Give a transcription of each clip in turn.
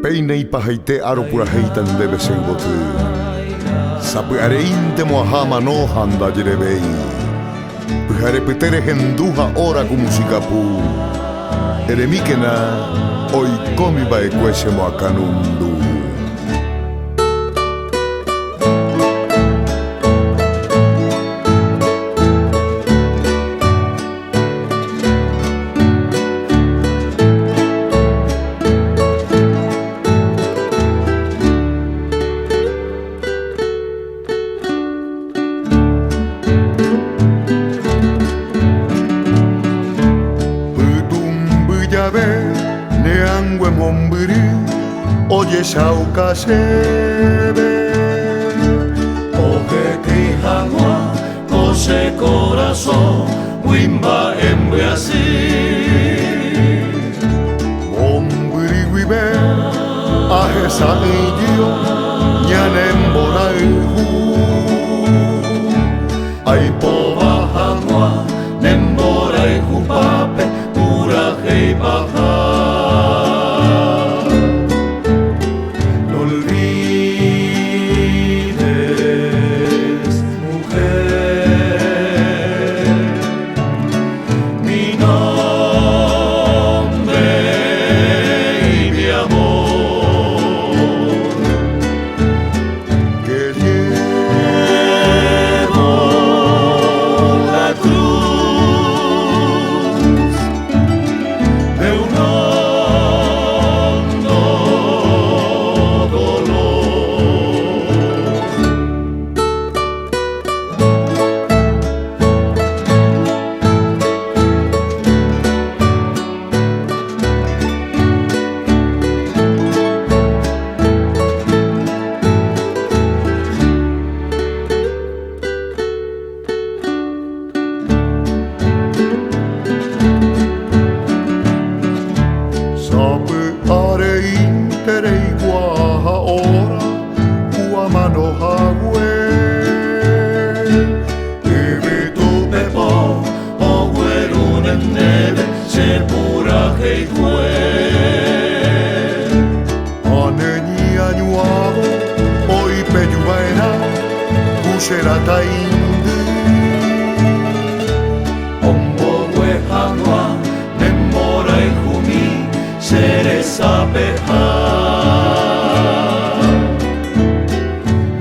peine y pajaite aro pura heitan debe sengotu. Sapu areinte moahama no handa jirebei. Pujare petere henduha ora ku musikapu. Eremikena oi komi bae kwese moakanundu. Neangwe mombiri oye shauka sebe Oje que hangwa kose corazón wimba embe así mombiri wibe ahe sa edio nyanembora ehu Ai pova hangwa nembora ehu pape pura hei baja será tainde Ombo we hangwa nembora ehumi sere sapeha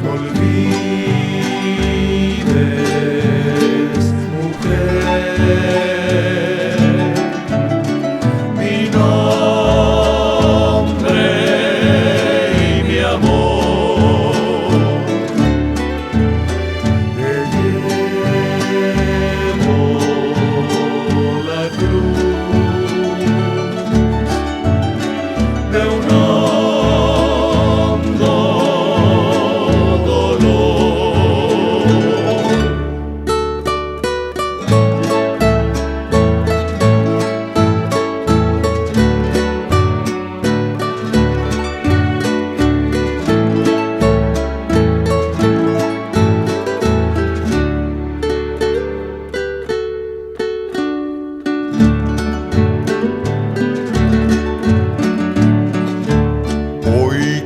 No olvides mujer mi nombre y mi amor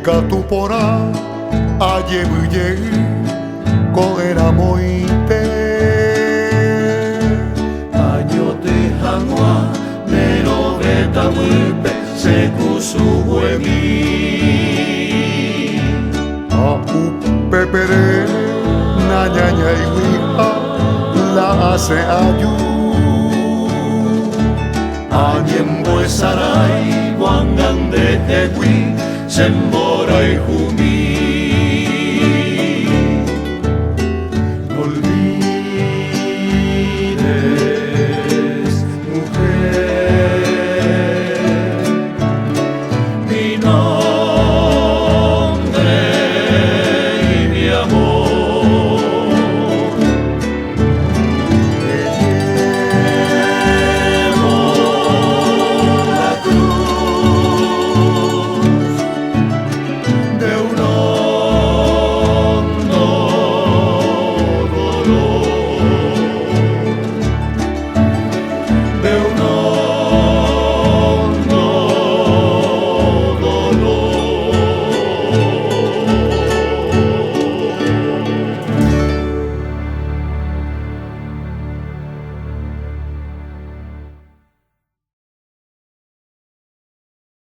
Katupora ayebuye koera moite Ayote hangwa nero beta mupe sekusu huemi a upepere na ñaña iwiha la hace ayu Anyembo sarai wangande ewi Sembora y Jumi